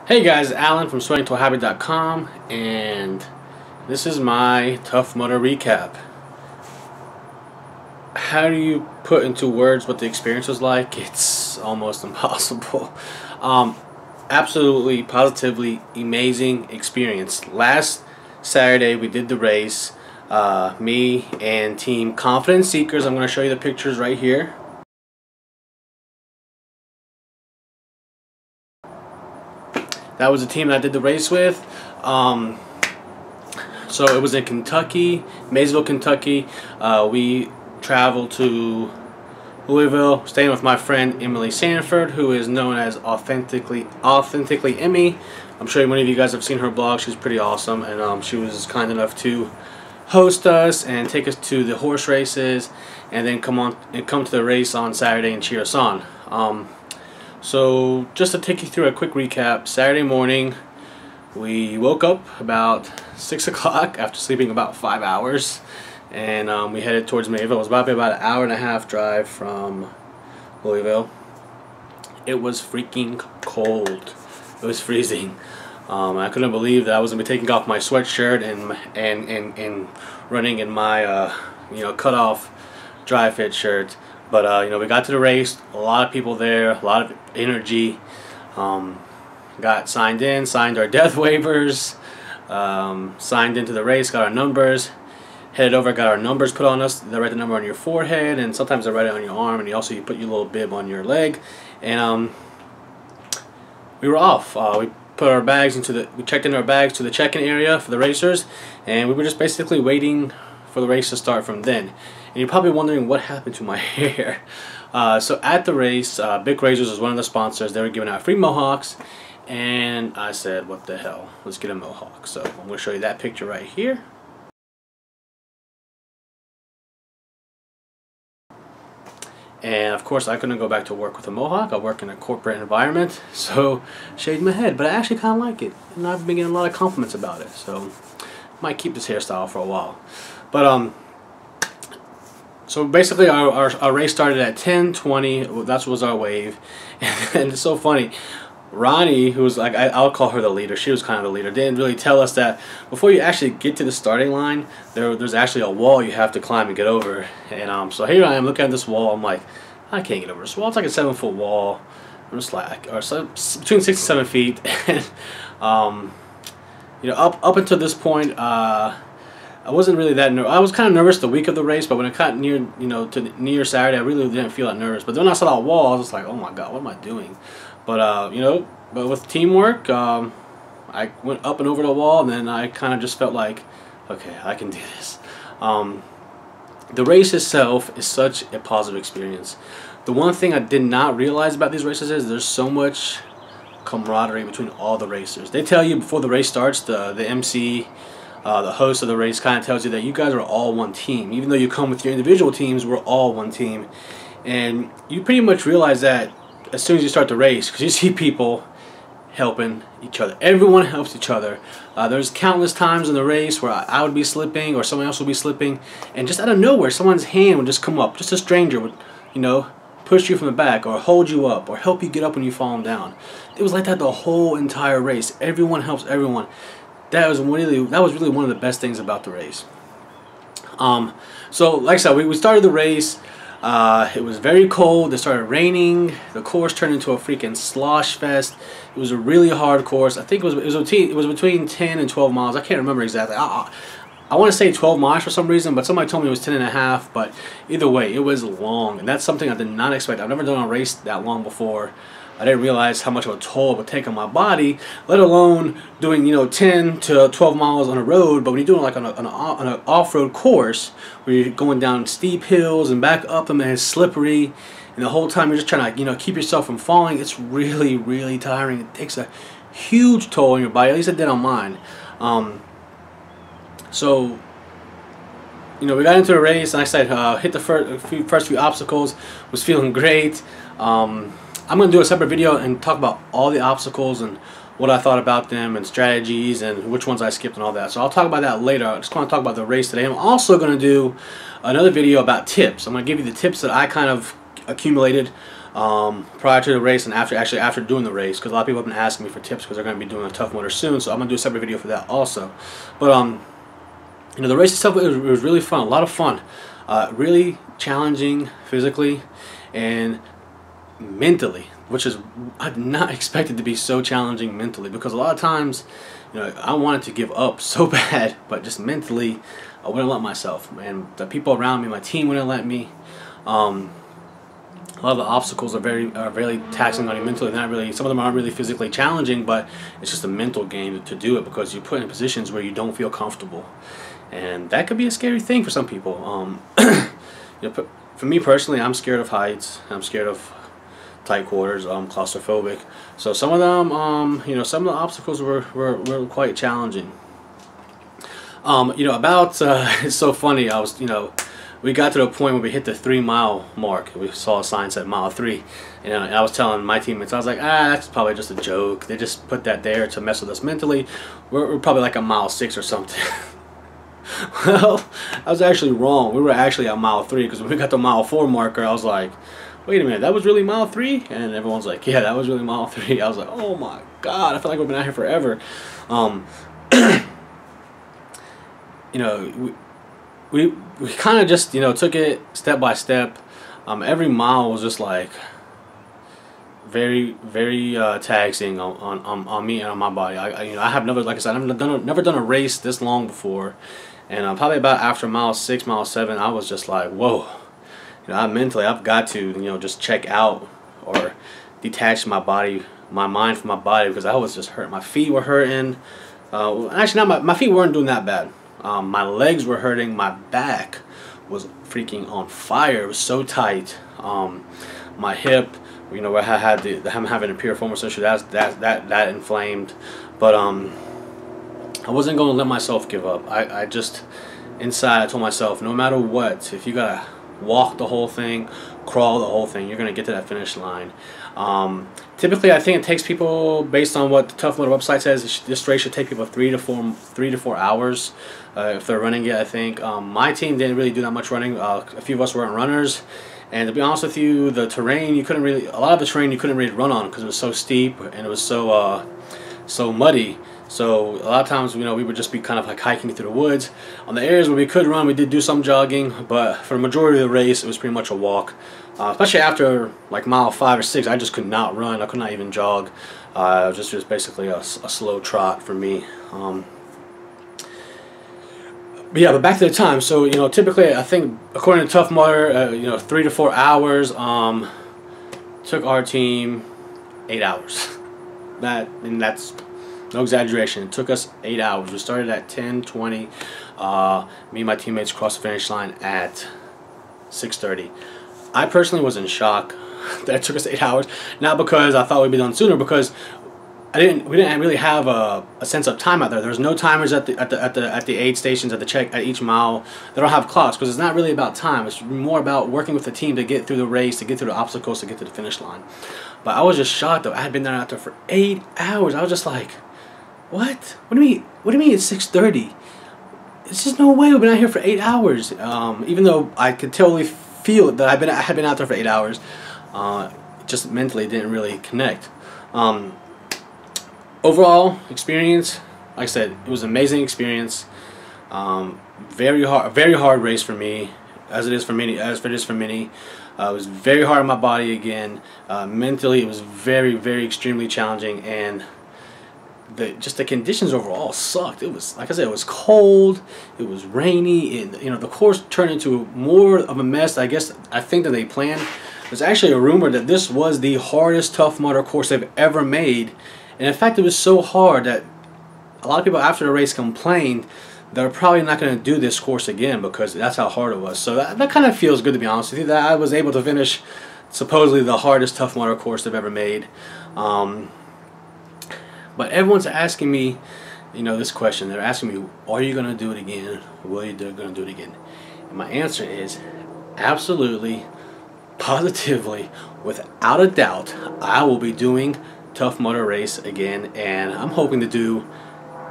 Hey guys, Alan from sweatingtoahabit.com, and this is my Tough Mudder recap. How do you put into words what the experience was like? It's almost impossible. Absolutely, positively amazing experience. Last Saturday we did the race. Me and Team Confidence Seekers. I'm going to show you the pictures right here. That was the team that I did the race with. So it was in Kentucky, Maysville, Kentucky. We traveled to Louisville, staying with my friend Emily Sanford, who is known as Authentically Emmy. I'm sure many of you guys have seen her blog. She's pretty awesome, and she was kind enough to host us and take us to the horse races, and then come to the race on Saturday and cheer us on. So just to take you through a quick recap, Saturday morning we woke up about 6 o'clock after sleeping about 5 hours, and we headed towards Mayville. It was about an hour and a half drive from Louisville. It was freaking cold. It was freezing. I couldn't believe that I was going to be taking off my sweatshirt and running in my cut off dry fit shirt. But we got to the race, a lot of people there, a lot of energy. Got signed in, signed our death waivers, signed into the race, got our numbers, headed over, got our numbers put on us. They write the number on your forehead, and sometimes they write it on your arm, and you put your little bib on your leg. And we were off. We put our bags we checked in our bags to the check-in area for the racers, and we were just basically waiting for the race to start from then. And you're probably wondering what happened to my hair. So at the race, Bic Razors was one of the sponsors. They were giving out free mohawks, and I said, what the hell, let's get a mohawk. So I'm going to show you that picture right here. And of course I couldn't go back to work with a mohawk. I work in a corporate environment, so shaved my head. But I actually kind of like it, and I've been getting a lot of compliments about it. So might keep this hairstyle for a while. But so basically our race started at 10:20. That was our wave. And it's so funny, Ronnie, who was like, I'll call her the leader, she was kind of the leader, didn't really tell us that before you actually get to the starting line, there's actually a wall you have to climb and get over. And so here I am looking at this wall. I'm like, I can't get over this wall. It's like a 7-foot wall. I'm just like, or so, between 6 and 7 feet. And up until this point, I wasn't really that nervous. I was kind of nervous the week of the race, but when it got near Saturday, I really didn't feel that nervous. But then when I saw that wall, I was just like, oh my god, what am I doing? But but with teamwork, I went up and over the wall, and then I kind of just felt like, okay, I can do this. The race itself is such a positive experience. The one thing I did not realize about these races is there's so much camaraderie between all the racers. They tell you before the race starts, the MC, the host of the race kind of tells you that you guys are all one team. Even though you come with your individual teams, we're all one team. And you pretty much realize that as soon as you start the race, because you see people helping each other. Everyone helps each other. There's countless times in the race where I would be slipping or someone else would be slipping, and just out of nowhere someone's hand would just come up. Just a stranger would, push you from the back or hold you up or help you get up when you fall down. It was like that the whole entire race. Everyone helps everyone. That was really one of the best things about the race. So like I said, we started the race. It was very cold. It started raining. The course turned into a freaking slosh fest. It was a really hard course. I think it was between 10 and 12 miles. I can't remember exactly. I want to say 12 miles for some reason, but somebody told me it was 10 and a half. But either way, it was long, and that's something I did not expect. I've never done a race that long before. I didn't realize how much of a toll it would take on my body, let alone doing 10 to 12 miles on a road. But when you're doing like on an off-road course where you're going down steep hills and back up them and it's slippery, and the whole time you're just trying to keep yourself from falling, it's really, really tiring. It takes a huge toll on your body. At least it did on mine. So we got into the race, and I said hit the first few obstacles. Was feeling great. I'm going to do a separate video and talk about all the obstacles and what I thought about them and strategies and which ones I skipped and all that. So I'll talk about that later. I just want to talk about the race today. I'm also going to do another video about tips. I'm going to give you the tips that I kind of accumulated prior to the race and after doing the race, because a lot of people have been asking me for tips because they're going to be doing a Tough Mudder soon, so I'm going to do a separate video for that also. But you know, the race itself, it was really fun, a lot of fun, really challenging physically and mentally, which is, I did not expect it to be so challenging mentally, because a lot of times, you know, I wanted to give up so bad, but just mentally I wouldn't let myself, and the people around me, my team, wouldn't let me. A lot of the obstacles are very taxing on you mentally. Not really, some of them aren't really physically challenging, but it's just a mental game to do it, because you're put in positions where you don't feel comfortable, and that could be a scary thing for some people. You know, for me personally, I'm scared of heights. I'm scared of tight quarters. Claustrophobic. So some of them, you know, some of the obstacles were quite challenging. You know, about it's so funny. You know, we got to the point where we hit the 3-mile mark. We saw a sign said mile 3, and I was telling my teammates, I was like, that's probably just a joke. They just put that there to mess with us mentally. We're probably like a mile 6 or something. Well, I was actually wrong. We were actually at mile 3, because when we got the mile 4 marker, I was like, wait a minute, that was really mile 3? And everyone's like, yeah, that was really mile 3. I was like, oh my god, I feel like we've been out here forever. You know, we kind of just, you know, took it step by step. Every mile was just like very taxing on me and on my body. You know, I have never, like I said, I've never done a race this long before, and probably about after mile 6, mile 7, I was just like, whoa. You know, I've got to, you know, just check out or detach my mind from my body, because I was just hurt. My feet were hurting. Actually, not my feet weren't doing that bad. My legs were hurting. My back was freaking on fire. It was so tight. My hip, you know, where I had I'm having a piriformis issue. That inflamed. But I wasn't going to let myself give up. I just, inside, I told myself, no matter what, if you gotta walk the whole thing, crawl the whole thing, you're gonna get to that finish line. Typically, I think it takes people, based on what the Tough Mudder website says, this race should take people 3 to 4 hours if they're running it. I think my team didn't really do that much running. A few of us weren't runners, and to be honest with you, the terrain, a lot of the terrain you couldn't really run on, because it was so steep and it was so muddy. So a lot of times, you know, we would just be kind of like hiking through the woods. On the areas where we could run, we did do some jogging, but for the majority of the race, it was pretty much a walk. Especially after like mile 5 or 6, I just could not run. I could not even jog. It was just basically a slow trot for me. But yeah, but back to the time. So, you know, typically, I think according to Tough Mudder, you know, 3 to 4 hours. Took our team 8 hours. That's no exaggeration. It took us 8 hours. We started at 10:20. Me and my teammates crossed the finish line at 6:30. I personally was in shock that it took us 8 hours. Not because I thought we'd be done sooner, because we didn't really have a sense of time out there. There's no timers at the aid stations at each mile. They don't have clocks, because it's not really about time. It's more about working with the team to get through the race, to get through the obstacles, to get to the finish line. But I was just shocked though. I had been there out there for 8 hours. I was just like, what? What do you mean? What do you mean it's 6:30? There's just no way we've been out here for 8 hours. Even though I could totally feel that I had been out there for 8 hours, just mentally didn't really connect. Overall experience, like I said, it was an amazing experience. Very hard race for me, as it is for many. It was very hard on my body again. Mentally, it was very extremely challenging, and just the conditions overall sucked. It was, like I said, it was cold, it was rainy, and you know, the course turned into more of a mess. I think that they planned. There's actually a rumor that this was the hardest Tough Mudder course they've ever made, and in fact, it was so hard that a lot of people after the race complained they're probably not going to do this course again, because that's how hard it was. So that kind of feels good, to be honest with you, that I was able to finish supposedly the hardest Tough Mudder course they've ever made. But everyone's asking me, you know, this question. They're asking me, are you going to do it again? Will you going to do it again? And my answer is absolutely, positively, without a doubt, I will be doing Tough Mudder race again, and I'm hoping to do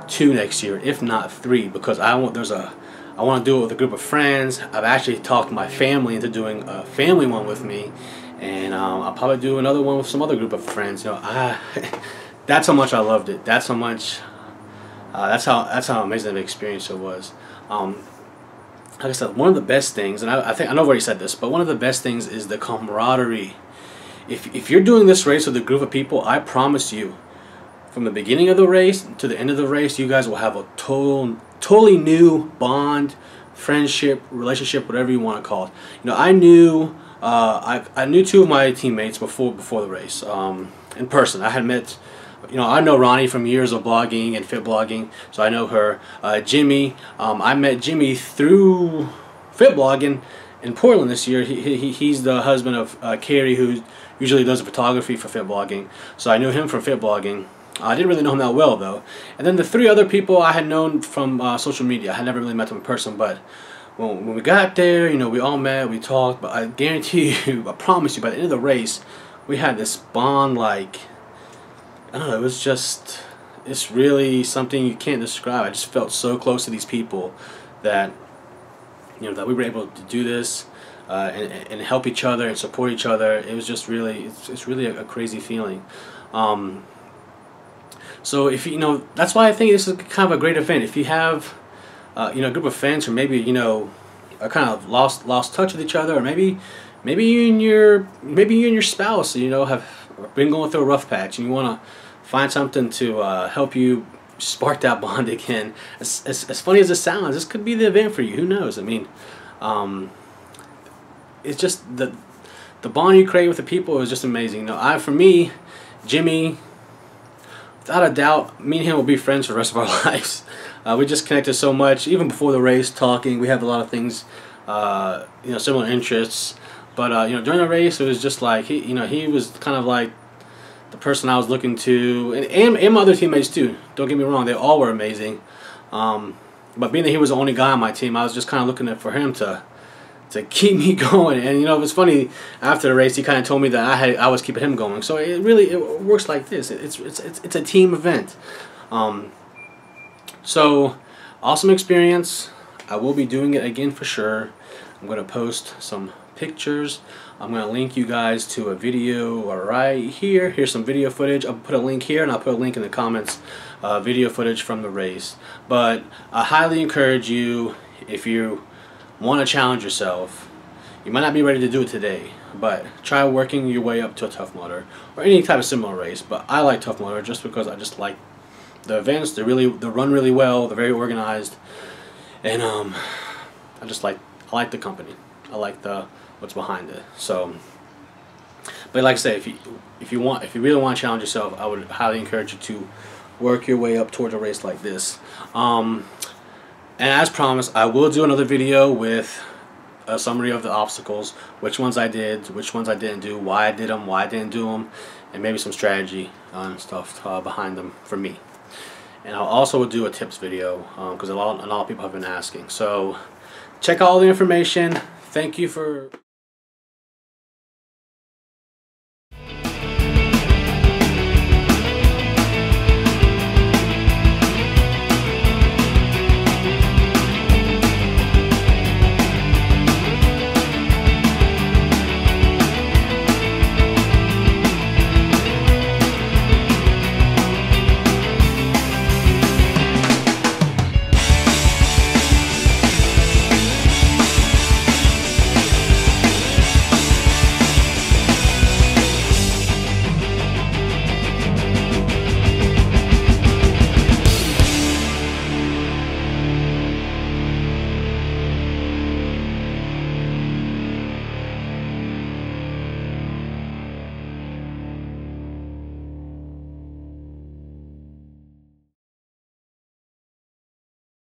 2 next year, if not 3, because I want to do it with a group of friends. I've actually talked my family into doing a family one with me, and I'll probably do another one with some other group of friends. You know, that's how much I loved it. That's how much. That's how amazing of an experience it was. Like I said, one of the best things, and I think I know I've already said this, but one of the best things is the camaraderie. If you're doing this race with a group of people, I promise you, from the beginning of the race to the end of the race, you guys will have a totally new bond, friendship, relationship, whatever you want to call it. You know, I knew I knew two of my teammates before the race in person. I had met. You know, I know Ronnie from years of blogging and fit blogging, so I know her. Jimmy, I met Jimmy through fit blogging in Portland this year. He's the husband of Carrie, who usually does the photography for fit blogging. So I knew him from fit blogging. I didn't really know him that well though. And then the three other people I had known from social media. I had never really met them in person, but when we got there, you know, we all met, we talked. But I guarantee you, I promise you, by the end of the race, we had this bond like. I don't know, it was just, it's really something you can't describe. I just felt so close to these people that, you know, that we were able to do this and help each other and support each other. It was just really, it's really a crazy feeling. So if you know, that's why I think this is kind of a great event. If you have, you know, a group of friends who maybe, you know, are kind of lost touch with each other, or maybe you and your spouse, you know, have been going through a rough patch and you want to find something to help you spark that bond again. As funny as it sounds, this could be the event for you. Who knows? I mean, it's just the bond you create with the people is just amazing. You know, for me, Jimmy, without a doubt, me and him will be friends for the rest of our lives. We just connected so much, even before the race, talking. We have a lot of things, you know, similar interests. But you know, during the race, it was just like he was kind of like the person I was looking to, and my other teammates too. Don't get me wrong; they all were amazing. But being that he was the only guy on my team, I was just kind of looking for him to keep me going. And you know, it was funny. After the race, he kind of told me that I was keeping him going. So it works like this. It's a team event. So awesome experience. I will be doing it again for sure. I'm gonna post some pictures. I'm going to link you guys to a video right here. Here's some video footage. I'll put a link here and I'll put a link in the comments, video footage from the race. But I highly encourage you, if you want to challenge yourself, you might not be ready to do it today, but try working your way up to a Tough Mudder or any type of similar race. But I like Tough Mudder just because I just like the events. They run really well. They're very organized, and I like the company. I like what's behind it. So, but like I say, if you really want to challenge yourself, I would highly encourage you to work your way up towards a race like this. And as promised, I will do another video with a summary of the obstacles, which ones I did, which ones I didn't do, why I did them, why I didn't do them, and maybe some strategy and stuff behind them for me. And I'll also do a tips video because a lot of people have been asking. So check out all the information. Thank you for